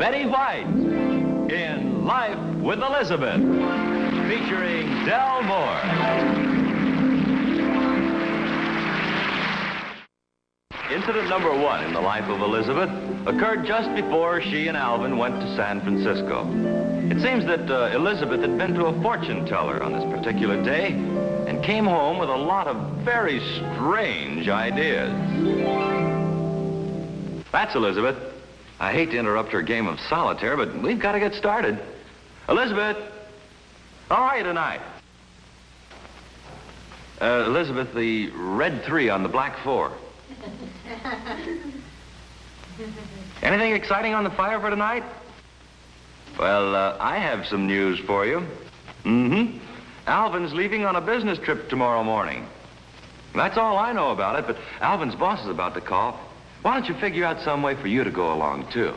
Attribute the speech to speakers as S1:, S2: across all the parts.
S1: Betty White in Life with Elizabeth, featuring Del Moore. Incident number 1 in the life of Elizabeth occurred just before she and Alvin went to San Francisco. It seems that Elizabeth had been to a fortune teller on this particular day and came home with a lot of very strange ideas. That's Elizabeth. I hate to interrupt her game of solitaire, but we've got to get started. Elizabeth, how are you tonight? Elizabeth, the red 3 on the black 4. Anything exciting on the fire for tonight? Well, I have some news for you. Alvin's leaving on a business trip tomorrow morning. That's all I know about it, but Alvin's boss is about to call. Why don't you figure out some way for you to go along, too?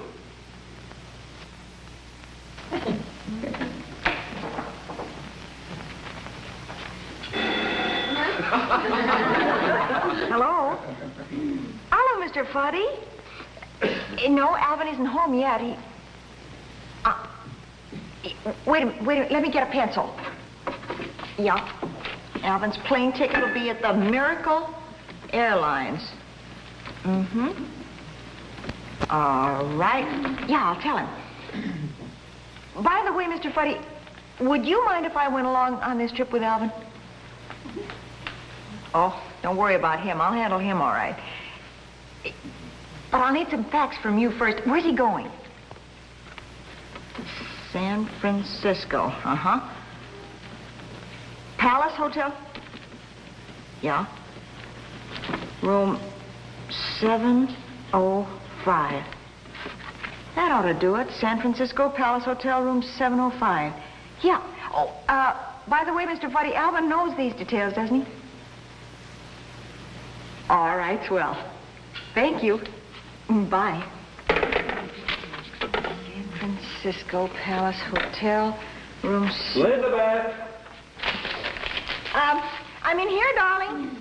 S2: Hello? Hello, Mr. Fuddy. No, Alvin isn't home yet. Wait a minute, let me get a pencil. Yeah. Alvin's plane ticket will be at the Miracle Airlines. All right. Yeah, I'll tell him. By the way, Mr. Fuddy, would you mind if I went along on this trip with Alvin? Oh, don't worry about him. I'll handle him all right. But I'll need some facts from you first. Where's he going? San Francisco. Palace Hotel? Yeah. Room 705. That ought to do it. San Francisco Palace Hotel, room 705. Yeah. Oh, by the way, Mr. Fuddy, Alvin knows these details, doesn't he? All right, swell. Thank you. Bye. San Francisco Palace Hotel, room...
S1: Elizabeth!
S2: I'm in here, darling.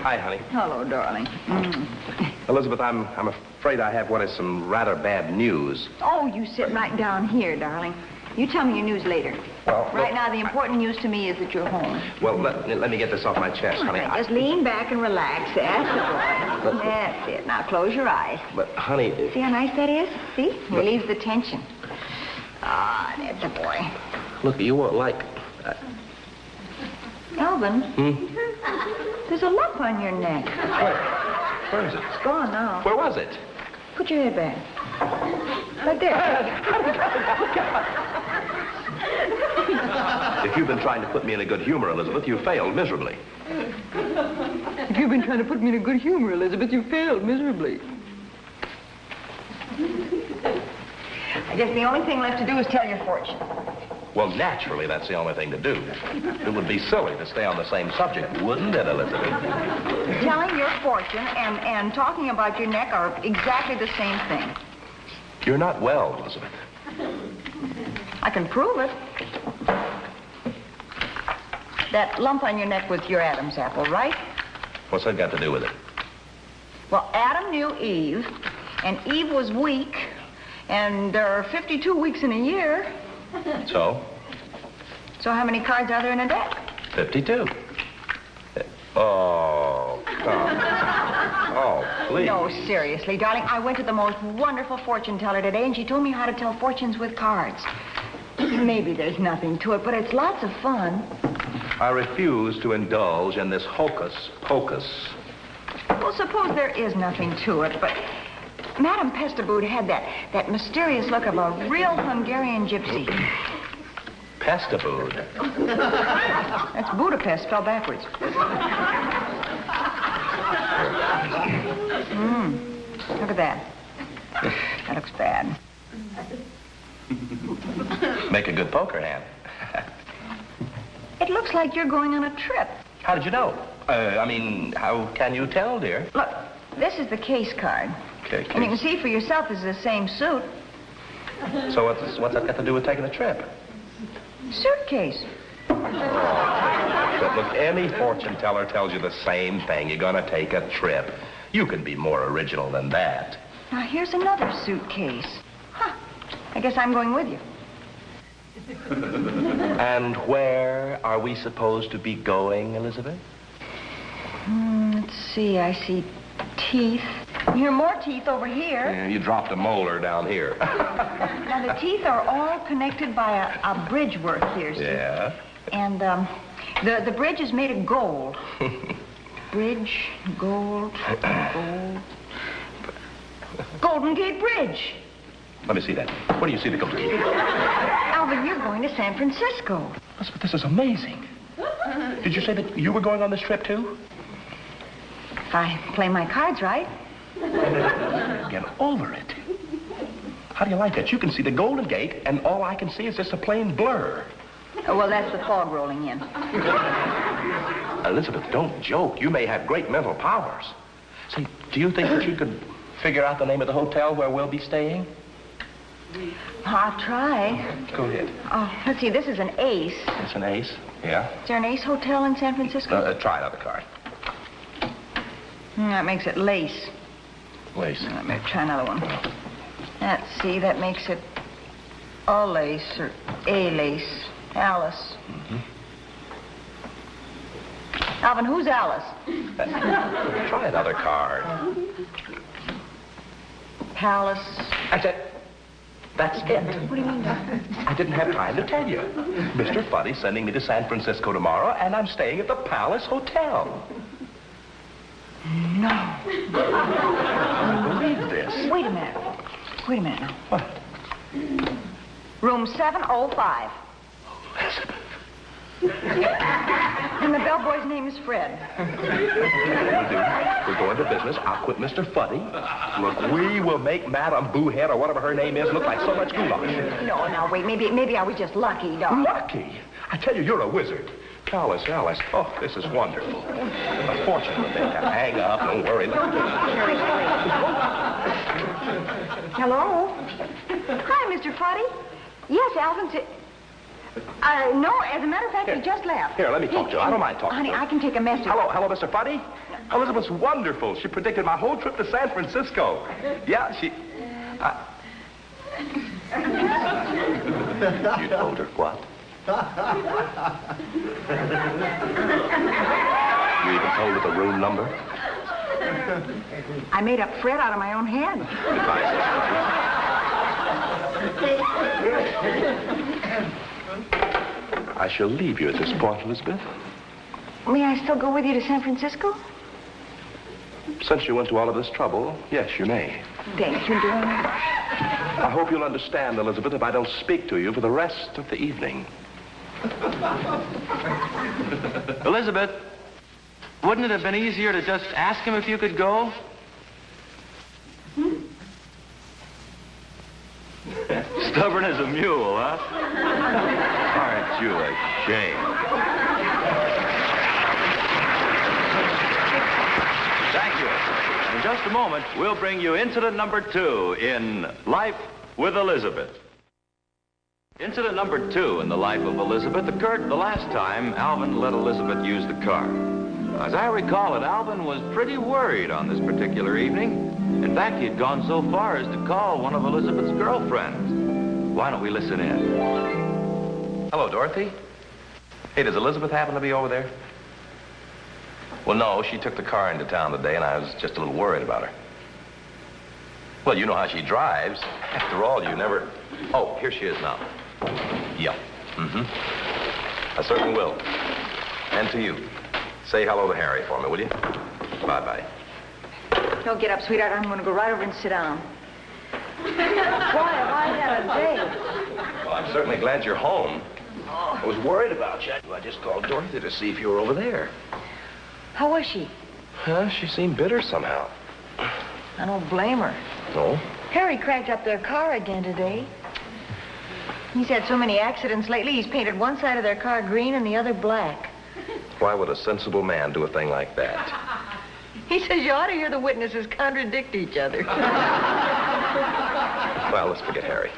S3: Hi, honey.
S2: Hello, darling.
S3: Elizabeth, I'm afraid I have some rather bad news.
S2: Oh, you sit right down here, darling. You tell me your news later.
S3: Well,
S2: right now, the important news to me is that you're home.
S3: Well, let me get this off my chest, honey.
S2: Right, just lean back and relax. That's the boy. That's it. Now, close your eyes.
S3: But, honey...
S2: See how nice that is? See? Relieves the tension. Ah, that's a boy.
S3: Look, you won't like...
S2: Alvin? There's a lump on your neck.
S3: Where is it?
S2: It's gone now.
S3: Where was it?
S2: Put your head back. Right there.
S3: If you've been trying to put me in a good humor, Elizabeth, you failed miserably.
S2: If you've been trying to put me in a good humor, Elizabeth, you failed miserably. I guess the only thing left to do is tell your fortune.
S3: Well, naturally, that's the only thing to do. It would be silly to stay on the same subject, wouldn't it, Elizabeth?
S2: Telling your fortune and talking about your neck are exactly the same thing.
S3: You're not well, Elizabeth.
S2: I can prove it. That lump on your neck was your Adam's apple, right?
S3: What's that got to do with it?
S2: Well, Adam knew Eve, and Eve was weak, and there are 52 weeks in a year.
S3: So?
S2: So how many cards are there in a deck?
S3: 52. Oh, come. Oh, please.
S2: No, seriously, darling. I went to the most wonderful fortune teller today, and she told me how to tell fortunes with cards. Maybe there's nothing to it, but it's lots of fun.
S3: I refuse to indulge in this hocus pocus.
S2: Well, suppose there is nothing to it, but Madame Pestaboud had that mysterious look of a real Hungarian gypsy.
S3: Pestaboud?
S2: That's Budapest spelled backwards. Look at that. That looks bad.
S3: Make a good poker hand.
S2: It looks like you're going on a trip.
S3: How did you know? How can you tell, dear?
S2: Look, this is the case card.
S3: Okay,
S2: And you can see for yourself this is the same suit.
S3: So what's that got to do with taking a trip?
S2: Suitcase.
S3: But look, any fortune teller tells you the same thing. You're going to take a trip. You can be more original than that.
S2: Now, here's another suitcase. Huh. I guess I'm going with you.
S3: And where are we supposed to be going, Elizabeth?
S2: Let's see. I see teeth. Here are more teeth over here.
S3: Yeah, you dropped a molar down here.
S2: Now, the teeth are all connected by a bridge work here, see?
S3: Yeah.
S2: And the bridge is made of gold. Bridge, gold, gold. Golden Gate Bridge.
S3: Let me see that. Where do you see the Golden Gate?
S2: Alvin, you're going to San Francisco.
S3: Elizabeth, this is amazing. Did you say that you were going on this trip, too?
S2: If I play my cards right.
S3: Get over it. How do you like that? You can see the Golden Gate, and all I can see is just a plain blur.
S2: Oh, well, that's the fog rolling in.
S3: Elizabeth, don't joke. You may have great mental powers. Say, do you think that you could figure out the name of the hotel where we'll be staying?
S2: I'll try.
S3: Go ahead.
S2: Oh, let's see. This is an Ace.
S3: It's an Ace? Yeah.
S2: Is there an Ace Hotel in San Francisco?
S3: Try another card.
S2: That makes it Lace.
S3: Lace.
S2: Let me try another one. Let's see. That makes it a Lace or a Lace. Alice.
S3: Mm-hmm.
S2: Alvin, who's Alice?
S3: Try another card.
S2: Palace.
S3: That's it. That's it.
S2: What do you mean, Doctor?
S3: I didn't have time to tell you. Mr. Fuddy's sending me to San Francisco tomorrow, and I'm staying at the Palace Hotel.
S2: No.
S3: I don't believe this.
S2: Wait a minute. Wait a minute now.
S3: What?
S2: Room 705.
S3: Elizabeth.
S2: And the bellboy's name is Fred.
S3: We're going to business. I'll quit Mr. Fuddy. Look, we will make Madame Boohead, or whatever her name is, look like so much goulash.
S2: No, now, wait. Maybe I was just lucky, Doc.
S3: Lucky? I tell you, you're a wizard. Alice, Alice. Oh, this is wonderful. Unfortunately, hang up. Don't worry.
S2: Hello? Hi, Mr. Fuddy. Yes, Alvin's... no, as a matter of fact, he just left.
S3: Here, let me talk to you. I don't mind talking
S2: Honey,
S3: to you.
S2: I can take a message.
S3: Hello, Mr. Fuddy? Elizabeth's wonderful. She predicted my whole trip to San Francisco. Yeah, she... You told her what? You even told her the room number?
S2: I made up Fred out of my own head.
S3: I shall leave you at this point, Elizabeth.
S2: May I still go with you to San Francisco?
S3: Since you went to all of this trouble, yes, you may.
S2: Thank you, dear.
S3: I hope you'll understand, Elizabeth, if I don't speak to you for the rest of the evening.
S1: Elizabeth, wouldn't it have been easier to just ask him if you could go? Stubborn as a mule, huh? Aren't you ashamed? Thank you. In just a moment, we'll bring you incident number 2 in Life with Elizabeth. Incident number 2 in the life of Elizabeth occurred the last time Alvin let Elizabeth use the car. As I recall it, Alvin was pretty worried on this particular evening. In fact, he had gone so far as to call one of Elizabeth's girlfriends. Why don't we listen in?
S3: Hello, Dorothy. Hey, does Elizabeth happen to be over there? Well, no, she took the car into town today, and I was just a little worried about her. Well, you know how she drives. After all, you never... Oh, here she is now. Yeah. Mm-hmm. I certainly will. And to you. Say hello to Harry for me, will you? Bye-bye.
S2: Don't get up, sweetheart. I'm going to go right over and sit down. Boy, have I had a day.
S3: Well, I'm certainly glad you're home. I was worried about you. I just called Dorothy to see if you were over there.
S2: How was she?
S3: Huh? She seemed bitter somehow.
S2: I don't blame her.
S3: No?
S2: Harry cracked up their car again today. He's had so many accidents lately, he's painted one side of their car green and the other black.
S3: Why would a sensible man do a thing like that?
S2: He says you ought to hear the witnesses contradict each other.
S3: Well, let's forget Harry.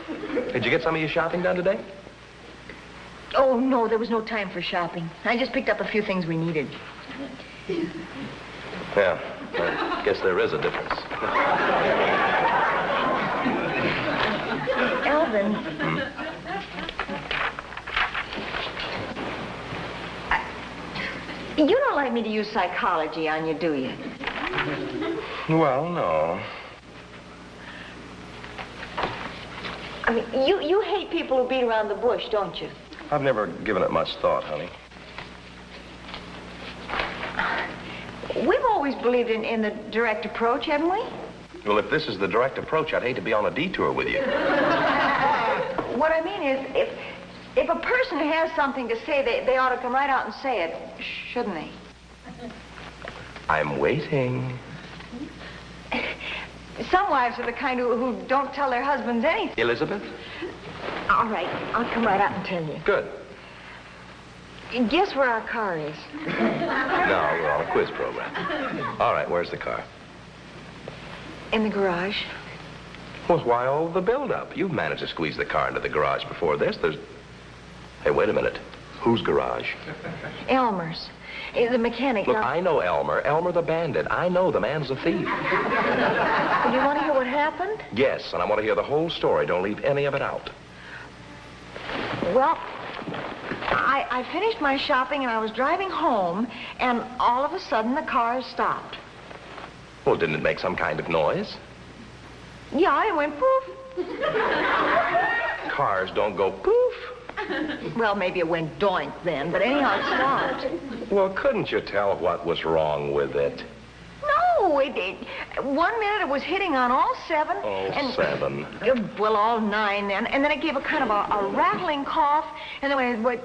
S3: Did you get some of your shopping done today?
S2: Oh, no, there was no time for shopping. I just picked up a few things we needed.
S3: Yeah, I guess there is a difference.
S2: Alvin. You don't like me to use psychology on you, do you?
S3: Well, no.
S2: I mean, you hate people who beat around the bush, don't you?
S3: I've never given it much thought, honey.
S2: We've always believed in the direct approach, haven't we?
S3: Well, if this is the direct approach, I'd hate to be on a detour with you.
S2: What I mean is, if a person has something to say, they ought to come right out and say it, shouldn't they?
S3: I'm waiting.
S2: Some wives are the kind who don't tell their husbands anything.
S3: Elizabeth?
S2: All right, I'll come right out and tell you.
S3: Good.
S2: Guess where our car is?
S3: No, we're on a quiz program. All right, where's the car?
S2: In the garage.
S3: Well, why all the build-up? You've managed to squeeze the car into the garage before this. Hey, wait a minute. Whose garage?
S2: Elmer's. The mechanic.
S3: Look, I know Elmer. Elmer the bandit. I know the man's a thief.
S2: Do you want to hear what happened?
S3: Yes, and I want to hear the whole story. Don't leave any of it out.
S2: Well, I finished my shopping and I was driving home, and all of a sudden the car stopped.
S3: Well, didn't it make some kind of noise?
S2: Yeah, it went poof.
S3: Cars don't go poof.
S2: Well, maybe it went doink then, but anyhow, it stopped.
S3: Well, couldn't you tell what was wrong with it?
S2: No, 1 minute it was hitting on all seven.
S3: All
S2: and,
S3: seven.
S2: Well, all nine then. And then it gave a kind of a rattling cough, and then it went...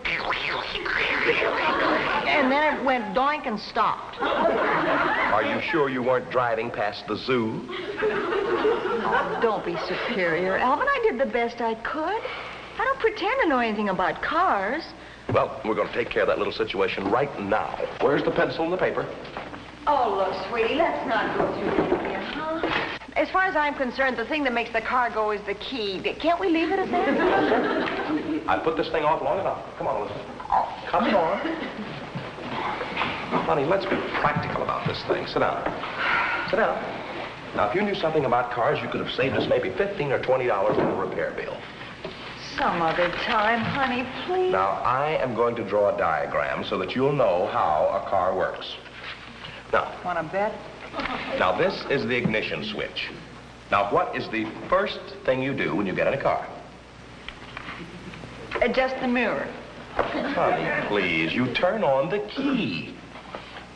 S2: And then it went doink and stopped.
S3: Are you sure you weren't driving past the zoo?
S2: Oh, don't be superior, Alvin. I did the best I could. I don't pretend to know anything about cars.
S3: Well, we're going to take care of that little situation right now. Where's the pencil and the paper?
S2: Oh, look, sweetie, let's not go through that again, huh? As far as I'm concerned, the thing that makes the car go is the key. Can't we leave it at that?
S3: I put this thing off long enough. Come on, Elizabeth. Oh, come on. Honey, let's be practical about this thing. Sit down. Sit down. Now, if you knew something about cars, you could have saved us maybe $15 or $20 in the repair bill.
S2: Some other time, honey, please.
S3: Now, I am going to draw a diagram so that you'll know how a car works. Now.
S2: Want to bet?
S3: Now, this is the ignition switch. Now, what is the first thing you do when you get in a car?
S2: Adjust the mirror.
S3: Honey, please, you turn on the key.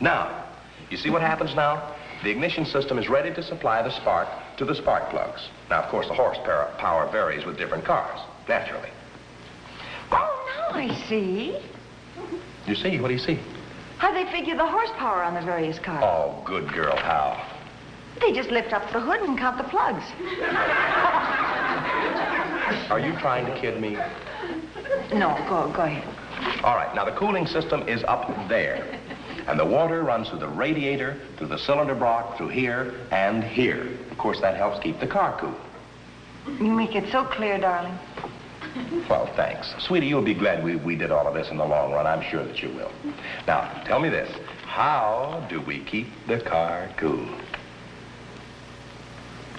S3: Now, you see what happens now? The ignition system is ready to supply the spark to the spark plugs. Now, of course, the horsepower varies with different cars, naturally.
S2: Oh, now I see.
S3: You see? What do you see?
S2: How they figure the horsepower on the various cars.
S3: Oh, good girl, how?
S2: They just lift up the hood and count the plugs.
S3: Are you trying to kid me?
S2: No, go ahead.
S3: All right, now the cooling system is up there. And the water runs through the radiator, through the cylinder block, through here, and here. Of course, that helps keep the car cool.
S2: You make it so clear, darling.
S3: Well, thanks. Sweetie, you'll be glad we did all of this in the long run. I'm sure that you will. Now, tell me this. How do we keep the car cool?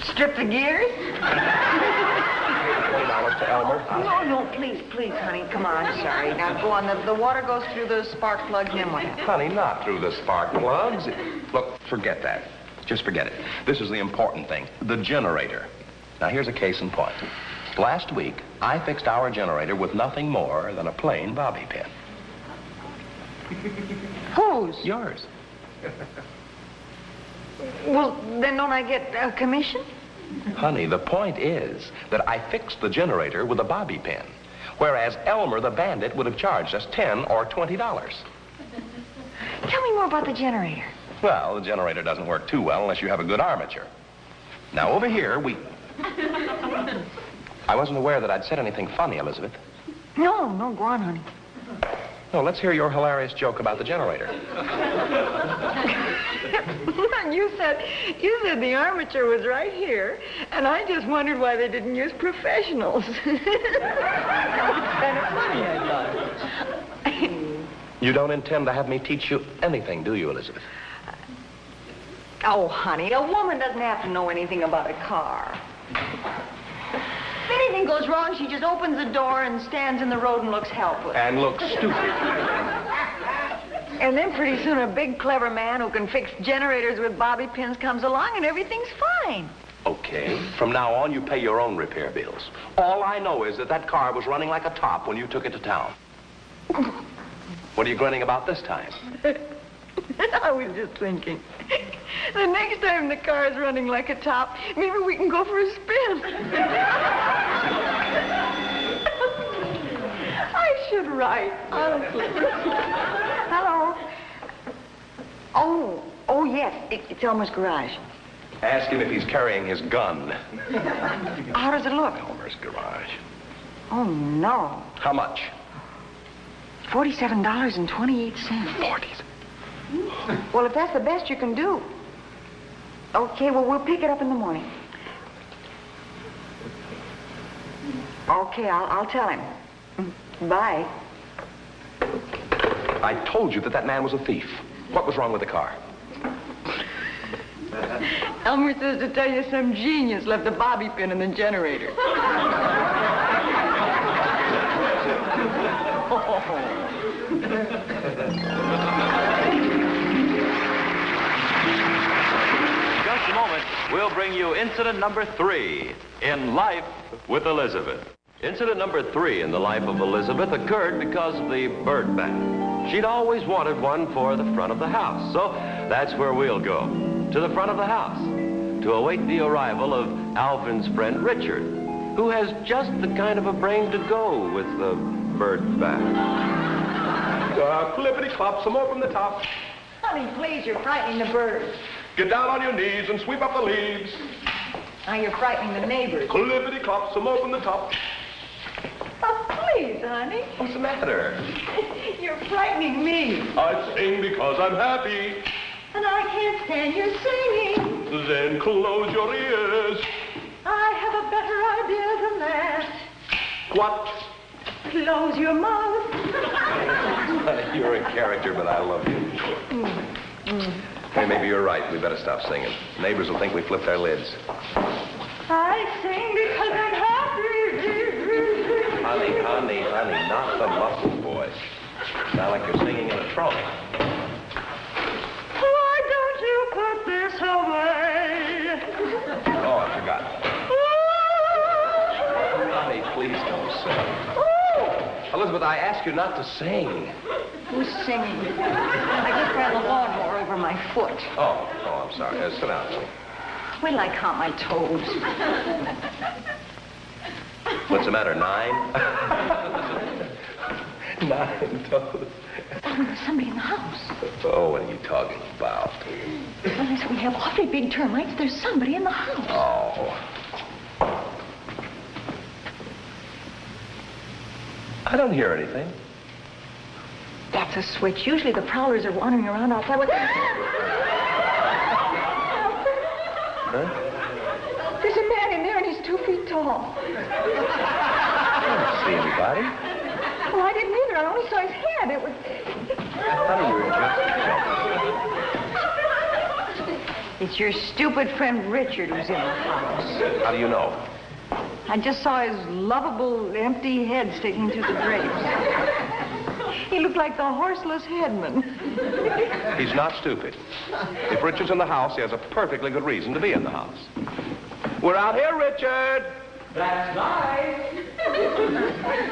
S2: Strip the gears?
S3: $20 to Elmer?
S2: No, please, honey. Come on, I'm sorry. Now, go on. The water goes through those spark plugs, and then what happens?
S3: Honey, not through the spark plugs. Look, forget that. Just forget it. This is the important thing. The generator. Now, here's a case in point. Last week, I fixed our generator with nothing more than a plain bobby pin.
S2: Whose?
S3: Yours.
S2: Well, then don't I get a commission?
S3: Honey, the point is that I fixed the generator with a bobby pin, whereas Elmer the bandit would have charged us $10 or $20.
S2: Tell me more about the generator.
S3: Well, the generator doesn't work too well unless you have a good armature. Now, over here, I wasn't aware that I'd said anything funny, Elizabeth.
S2: No, go on, honey.
S3: No, let's hear your hilarious joke about the generator.
S2: You said the armature was right here, and I just wondered why they didn't use professionals. Kind of funny, I thought.
S3: You don't intend to have me teach you anything, do you, Elizabeth?
S2: Oh, honey, a woman doesn't have to know anything about a car. Vinny! anything goes wrong, she just opens the door and stands in the road and looks helpless.
S3: And looks stupid.
S2: And then pretty soon a big, clever man who can fix generators with bobby pins comes along and everything's fine.
S3: Okay. From now on, you pay your own repair bills. All I know is that that car was running like a top when you took it to town. What are you grinning about this time?
S2: I was just thinking. The next time the car is running like a top, maybe we can go for a spin. I should write, honestly. Hello. Oh, yes. It's Elmer's garage.
S3: Ask him if he's carrying his gun.
S2: How does it look?
S3: Elmer's garage.
S2: Oh, no.
S3: How much?
S2: $47.28.
S3: 40s.
S2: Well, if that's the best you can do. Okay, well, we'll pick it up in the morning. Okay, I'll tell him. Bye.
S3: I told you that man was a thief. What was wrong with the car?
S2: Elmer says to tell you some genius left the bobby pin in the generator.
S1: Just a moment, we'll bring you incident number 3 in Life with Elizabeth. Incident number 3 in the life of Elizabeth occurred because of the bird bath. She'd always wanted one for the front of the house, so that's where we'll go, to the front of the house, to await the arrival of Alvin's friend Richard, who has just the kind of a brain to go with the bird bath.
S3: Clippity-clop, some more from the top.
S2: Honey, please, you're frightening the birds.
S3: Get down on your knees and sweep up the leaves.
S2: Now you're frightening the neighbors.
S3: Clippity-clop, some more from the top.
S2: Oh, please, honey.
S3: What's the matter?
S2: You're frightening me.
S3: I sing because I'm happy.
S2: And I can't stand your singing.
S3: Then close your ears.
S2: I have a better idea than that.
S3: What?
S2: Close your mouth.
S3: You're in character, but I love you. Hey, maybe you're right. We better stop singing. Neighbors will think we flipped our lids.
S2: I sing because I'm happy.
S3: Honey, not the muffled voice. Sound like you're singing in a trunk.
S2: Why don't you put this away?
S3: Oh, I forgot. Honey, please don't sing. Elizabeth, I asked you not to sing.
S2: Who's singing? I just ran the lawnmower over my foot.
S3: Oh, I'm sorry. Sit down.
S2: Wait till I count my toes.
S3: What's the matter, 9? 9 toes.
S2: There's somebody in the house.
S3: Oh, what are you talking about?
S2: Unless we have awfully big termites, there's somebody in the house.
S3: Oh. I don't hear anything.
S2: That's a switch. Usually the prowlers are wandering around outside with...
S3: Huh?
S2: There's a man in there and he's 2 feet tall.
S3: I don't see anybody.
S2: Well, I didn't either. I only saw his head. It was...
S3: Honey, you're just...
S2: It's your stupid friend Richard who's in the house.
S3: How do you know?
S2: I just saw his lovable, empty head sticking through the drapes. He looked like the horseless headman.
S3: He's not stupid. If Richard's in the house, he has a perfectly good reason to be in the house. We're out here, Richard!
S4: That's nice.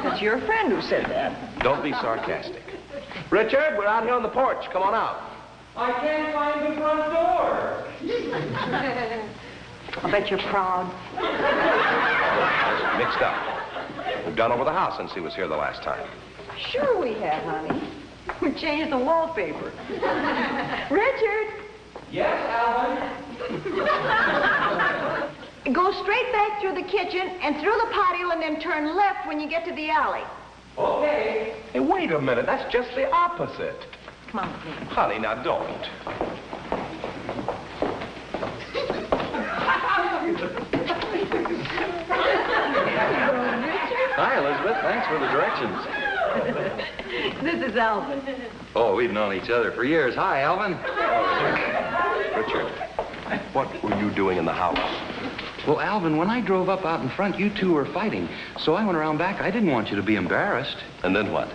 S2: That's your friend who said that.
S3: Don't be sarcastic. Richard, we're out here on the porch. Come on out.
S4: I can't find the front door.
S2: I'll bet you're proud.
S3: Mixed up. We've done over the house since he was here the last time.
S2: Sure we have, honey. We changed the wallpaper. Richard!
S4: Yes, Alvin?
S2: Go straight back through the kitchen and through the patio and then turn left when you get to the alley.
S4: Okay.
S3: Hey, wait a minute. That's just the opposite.
S2: Come on with me.
S3: Honey, now don't.
S1: Hi, Elizabeth. Thanks for the directions.
S2: This is Alvin.
S1: Oh, we've known each other for years. Hi, Alvin.
S3: Richard, what were you doing in the house?
S5: Well, Alvin, when I drove up out in front, you two were fighting. So I went around back. I didn't want you to be embarrassed.
S3: And then what?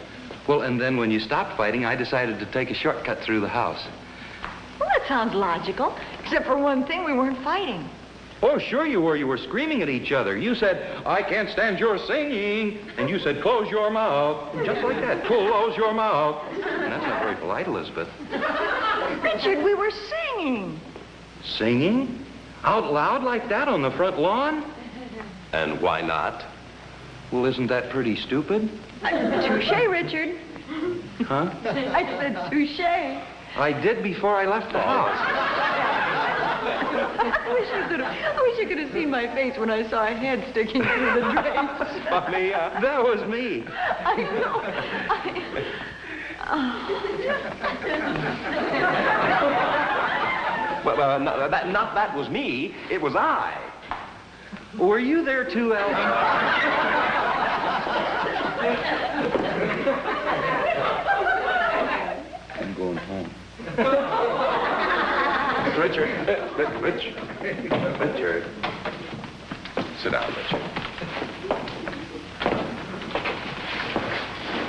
S5: Well, and then when you stopped fighting, I decided to take a shortcut through the house.
S2: Well, that sounds logical. Except for one thing, we weren't fighting.
S5: Oh, sure you were. You were screaming at each other. You said, I can't stand your singing. And you said, close your mouth. Just like that. Close your mouth. And that's not very polite, Elizabeth.
S2: Richard, we were singing.
S5: Singing? Out loud like that on the front lawn?
S3: And why not?
S5: Well, isn't that pretty stupid?
S2: Touche, Richard.
S5: Huh?
S2: I said touche.
S5: I did before I left the house.
S2: I wish you could have seen my face when I saw a head sticking through the drapes.
S5: Funny, that was me.
S2: I know.
S3: Well, no, that was me. It was I.
S5: Were you there too, Alvin? I'm going home.
S3: Richard. Richard. Sit down, Richard.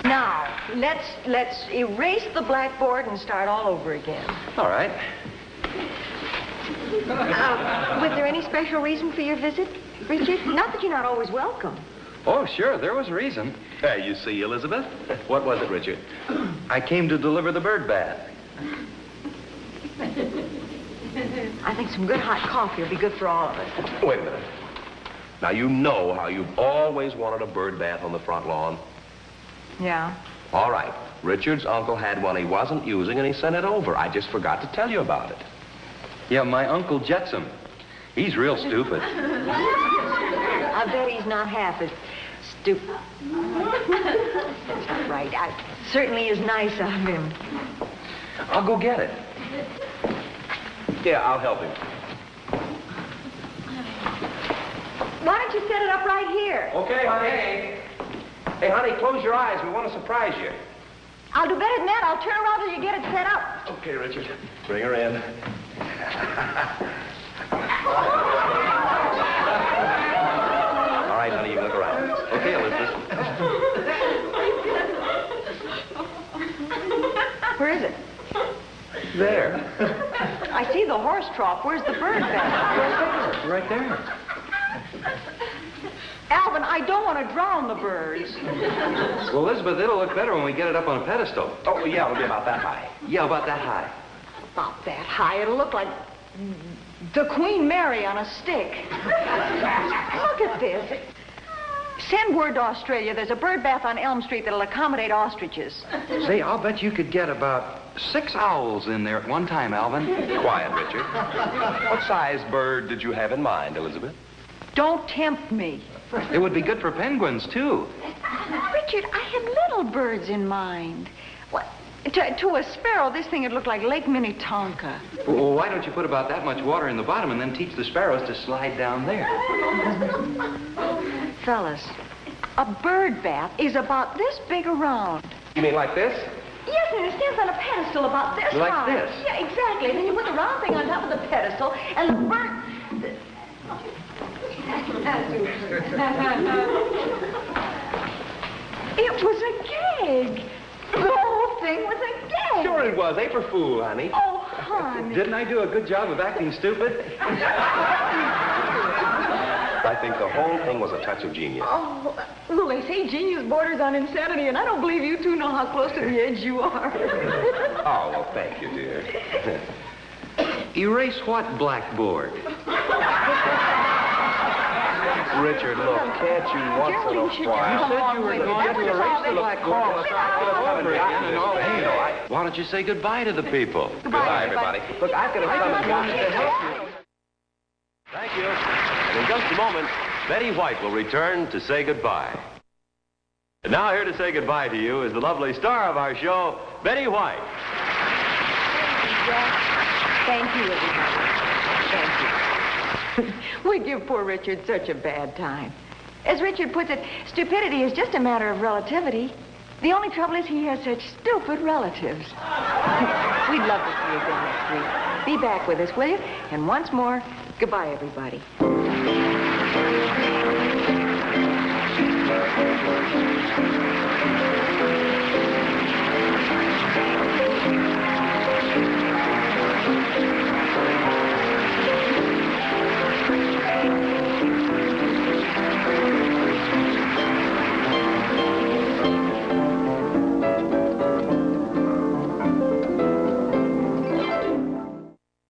S2: Now, let's erase the blackboard and start all over again.
S5: All right.
S2: Was there any special reason for your visit, Richard? Not that you're not always welcome.
S5: Oh, sure, there was a reason.
S3: Hey, you see, Elizabeth? What was it, Richard?
S5: I came to deliver the bird bath.
S2: I think some good hot coffee will be good for all of us.
S3: Wait a minute. Now, you know how you've always wanted a bird bath on the front lawn.
S2: Yeah?
S3: All right. Richard's uncle had one he wasn't using, and he sent it over. I just forgot to tell you about it.
S5: Yeah, my Uncle Jetsam. He's real stupid.
S2: I bet he's not half as stupid. That's not right. Certainly is nice of him.
S5: I'll go get it.
S3: Yeah, I'll help him.
S2: Why don't you set it up right here?
S3: Okay, honey. Hey, honey, close your eyes. We want to surprise you.
S2: I'll do better than that. I'll turn around till you get it set up.
S3: Okay, Richard. Bring her in. All right, honey, you can look around. Okay, Elizabeth.
S2: Where is it?
S3: There.
S2: I see the horse trough. Where's the bird bath?
S5: Right there.
S2: Alvin, I don't want to drown the birds.
S5: Well, Elizabeth, it'll look better when we get it up on a pedestal.
S3: Oh, yeah, it'll be about that high.
S5: Yeah, about that high.
S2: About that high. It'll look like the Queen Mary on a stick. Look at this. Send word to Australia. There's a bird bath on Elm Street that'll accommodate ostriches.
S5: Say, I'll bet you could get about 6 owls in there at one time, Alvin.
S3: Quiet, Richard. What size bird did you have in mind, Elizabeth?
S2: Don't tempt me.
S5: It would be good for penguins, too.
S2: Richard, I had little birds in mind. What? To a sparrow, this thing would look like Lake Minnetonka.
S5: Well, why don't you put about that much water in the bottom and then teach the sparrows to slide down there?
S2: Fellas, a bird bath is about this big around.
S3: You mean like this?
S2: Yes, and it stands on a pedestal about this
S5: Like
S2: high.
S5: this?
S2: Yeah, exactly. And then you put the round thing on top of the pedestal, and the bird... It was a gag. The whole thing was a gag.
S3: Sure it was. April Fool, honey.
S2: Oh, honey.
S5: Didn't I do a good job of acting stupid?
S3: I think the whole thing was a touch of genius.
S2: Oh, well, they say genius borders on insanity, and I don't believe you two know how close to the edge you are.
S3: Oh, well, thank you, dear.
S5: Erase what blackboard?
S3: Richard, look, can't you once in a while...
S5: You said you were going to erase the blackboard and start all over again and all. Hey, why don't you say goodbye to the people?
S3: Goodbye, everybody. Look, I've got to come to help you.
S1: Thank you. And in just a moment, Betty White will return to say goodbye. And now here to say goodbye to you is the lovely star of our show, Betty White.
S2: Thank you, everybody. Thank you. We give poor Richard such a bad time. As Richard puts it, stupidity is just a matter of relativity. The only trouble is he has such stupid relatives. We'd love to see you again next week. Be back with us, will you? And once more, goodbye, everybody.